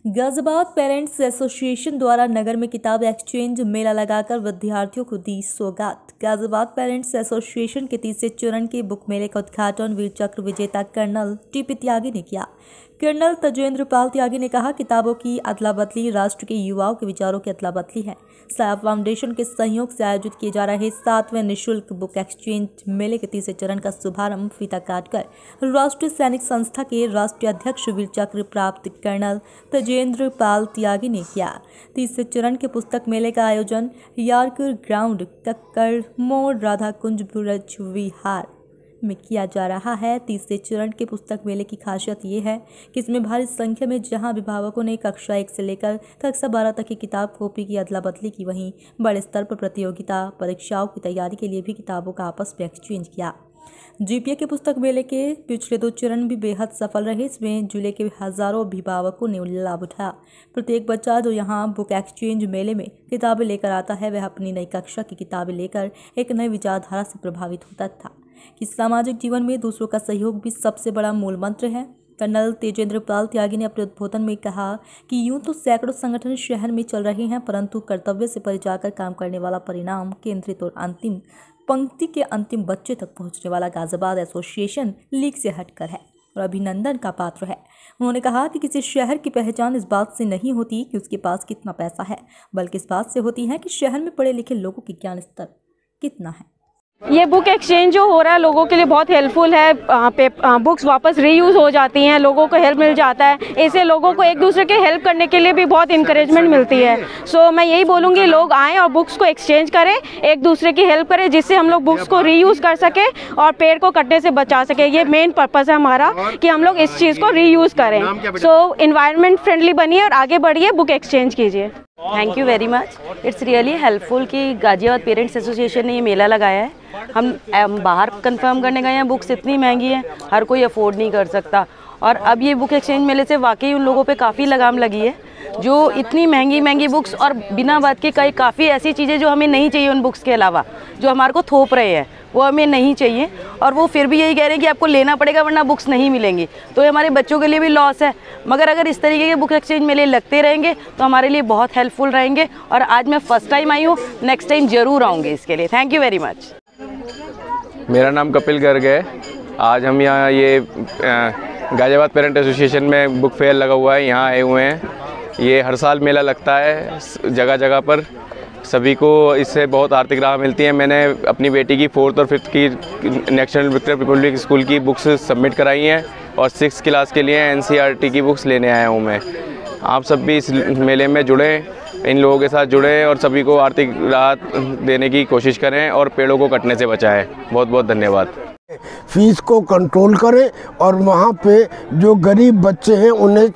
Ghaziabad parents association द्वारा नगर में किताब एक्सचेंज मेला लगाकर विद्यार्थियों को दी सौगात। गाजियाबाद पेरेंट्स एसोसिएशन के तीसरे चरण के बुक मेले का उद्घाटन वीर चक्र विजेता कर्नल टीपी त्यागी ने किया। कर्नल तजेंद्र पाल त्यागी ने कहा, किताबों की अदला बदली राष्ट्र के युवाओं के विचारों की अदला बदली है। साया फाउंडेशन के सहयोग से आयोजित किए जा रहे 7वें निःशुल्क बुक एक्सचेंज मेले के तीसरे चरण का शुभारंभ फीता काटकर राष्ट्रीय सैनिक संस्था के राष्ट्रीय अध्यक्ष वीर चक्र प्राप्त कर्नल तजेंद्र पाल त्यागी ने किया। तीसरे चरण के पुस्तक मेले का आयोजन यारकुर ग्राउंड, कक्कड़ मोड़, राधा कुंज, ब्रज विहार में किया जा रहा है। तीसरे चरण के पुस्तक मेले की खासियत ये है कि इसमें भारी संख्या में जहां अभिभावकों ने कक्षा 1 से लेकर कक्षा 12 तक की किताब कॉपी की अदला बदली की, वहीं बड़े स्तर पर प्रतियोगिता परीक्षाओं की तैयारी के लिए भी किताबों का आपस में एक्सचेंज किया। जीपीए के पुस्तक मेले के पिछले 2 चरण भी बेहद सफल रहे। इसमें जिले के हजारों अभिभावकों ने लाभ उठाया। प्रत्येक बच्चा जो यहाँ बुक एक्सचेंज मेले में किताबें लेकर आता है, वह अपनी नई कक्षा की किताबें लेकर एक नई विचारधारा से प्रभावित होता था कि सामाजिक जीवन में दूसरों का सहयोग भी सबसे बड़ा मूल मंत्र है। कर्नल तेजेंद्र पाल त्यागी ने अपने उद्बोधन में कहा कि यूं तो सैकड़ों संगठन शहर में चल रहे हैं, परंतु कर्तव्य से परे जाकर काम करने वाला, परिणाम केंद्रित और अंतिम पंक्ति के अंतिम बच्चे तक पहुंचने वाला गाजियाबाद एसोसिएशन लीग से हटकर है और अभिनंदन का पात्र है। उन्होंने कहा कि किसी शहर की पहचान इस बात से नहीं होती कि उसके पास कितना पैसा है, बल्कि इस बात से होती है कि शहर में पढ़े लिखे लोगों की ज्ञान स्तर कितना है। ये बुक एक्सचेंज जो हो रहा है लोगों के लिए बहुत हेल्पफुल है। बुक्स वापस रीयूज़ हो जाती हैं, लोगों को हेल्प मिल जाता है। इससे लोगों को एक दूसरे के हेल्प करने के लिए भी बहुत इंकरेजमेंट मिलती है। सो मैं यही बोलूँगी, लोग आएँ और बुक्स को एक्सचेंज करें, एक दूसरे की हेल्प करें, जिससे हम लोग बुक्स को रीयूज़ कर सकें और पेड़ को कटने से बचा सकें। ये मेन पर्पज़ है हमारा कि हम लोग इस चीज़ को रीयूज़ करें। सो इन्वायरमेंट फ्रेंडली बनिए और आगे बढ़िए, बुक एक्सचेंज कीजिए। Thank you very much. It's really helpful कि गाजियाबाद पेरेंट्स एसोसिएशन ने ये मेला लगाया है। हम बाहर कंफर्म करने गए हैं, बुक्स इतनी महंगी हैं, हर कोई अफोर्ड नहीं कर सकता। और अब ये बुक एक्सचेंज मेले से वाकई उन लोगों पे काफ़ी लगाम लगी है जो इतनी महंगी महंगी बुक्स और बिना बात के काफ़ी ऐसी चीज़ें जो हमें नहीं चाहिए उन बुक्स के अलावा, जो हमारे को थोप रहे हैं, वो हमें नहीं चाहिए। और वो फिर भी यही कह रहे हैं कि आपको लेना पड़ेगा वरना बुक्स नहीं मिलेंगी। तो ये हमारे बच्चों के लिए भी लॉस है। मगर अगर इस तरीके के बुक एक्सचेंज मेले लगते रहेंगे तो हमारे लिए बहुत हेल्पफुल रहेंगे। और आज मैं फर्स्ट टाइम आई हूँ, नेक्स्ट टाइम ज़रूर आऊँगी इसके लिए। Thank you very much. मेरा नाम कपिल गर्ग है। आज हम यहाँ ये गाजियाबाद पेरेंट एसोसिएशन में बुक फेयर लगा हुआ है, यहाँ आए हुए हैं। ये हर साल मेला लगता है जगह जगह पर। सभी को इससे बहुत आर्थिक राह मिलती है। मैंने अपनी बेटी की 4th और 5th की नेशनल विक्टोरिया पब्लिक स्कूल की बुक्स सबमिट कराई हैं और 6th क्लास के लिए NCERT की बुक्स लेने आया हूँ मैं। आप सब भी इस मेले में जुड़े, इन लोगों के साथ जुड़े और सभी को आर्थिक राहत देने की कोशिश करें और पेड़ों को कटने से बचाएं। बहुत बहुत धन्यवाद। फीस को कंट्रोल करें और वहाँ पे जो गरीब बच्चे हैं उन्हें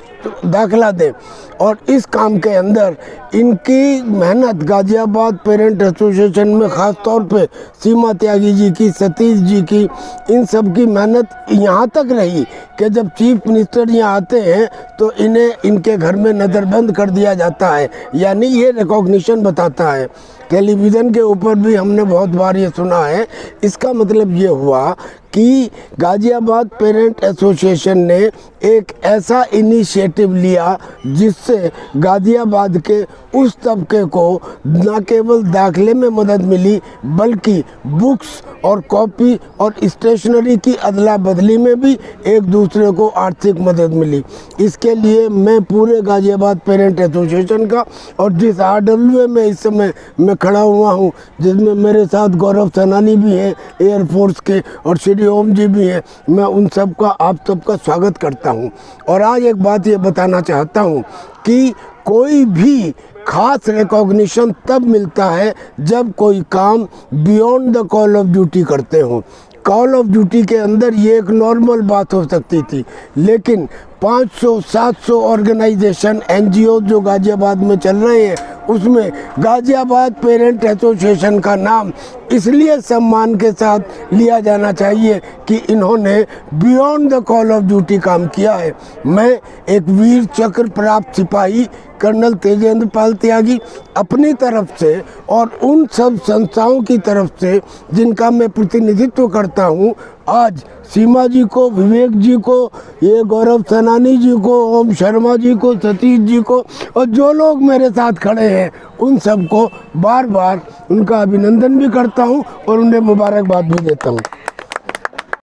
दाखिला दें। और इस काम के अंदर इनकी मेहनत गाजियाबाद पेरेंट एसोसिएशन में ख़ास तौर पे सीमा त्यागी जी की, सतीश जी की, इन सब की मेहनत यहाँ तक रही कि जब चीफ मिनिस्टर यहाँ आते हैं तो इन्हें इनके घर में नज़रबंद कर दिया जाता है, यानी ये रिकॉग्निशन बताता है। टेलीविज़न के ऊपर भी हमने बहुत बार ये सुना है। इसका मतलब ये हुआ कि गाजियाबाद पेरेंट एसोसिएशन ने एक ऐसा इनिशिएटिव लिया जिससे गाजियाबाद के उस तबके को न केवल दाखिले में मदद मिली बल्कि बुक्स और कॉपी और स्टेशनरी की अदला बदली में भी एक दूसरे को आर्थिक मदद मिली। इसके लिए मैं पूरे गाजियाबाद पेरेंट एसोसिएशन का और जिस RWA में इस समय मैं खड़ा हुआ हूँ, जिसमें मेरे साथ गौरव सेनानी भी हैं एयरफोर्स के और श्री ओम जी भी हैं, मैं उन सब का आप सबका स्वागत करता हूँ। और आज एक बात ये बताना चाहता हूँ कि कोई भी खास रिकॉग्निशन तब मिलता है जब कोई काम beyond the call of duty करते हो। कॉल ऑफ ड्यूटी के अंदर ये एक नॉर्मल बात हो सकती थी, लेकिन 500-700 ऑर्गेनाइजेशन NGO जो गाजियाबाद में चल रहे हैं उसमें गाजियाबाद पेरेंट एसोसिएशन का नाम इसलिए सम्मान के साथ लिया जाना चाहिए कि इन्होंने beyond the call of duty काम किया है। मैं एक वीर चक्र प्राप्त सिपाही कर्नल तेजेंद्र पाल त्यागी अपनी तरफ से और उन सब संस्थाओं की तरफ से जिनका मैं प्रतिनिधित्व करता हूँ, आज सीमा जी को, विवेक जी को, ये गौरव सनानी जी को, ओम शर्मा जी को, सतीश जी को और जो लोग मेरे साथ खड़े हैं उन सबको बार बार उनका अभिनंदन भी करता हूं और उन्हें मुबारकबाद भी देता हूं।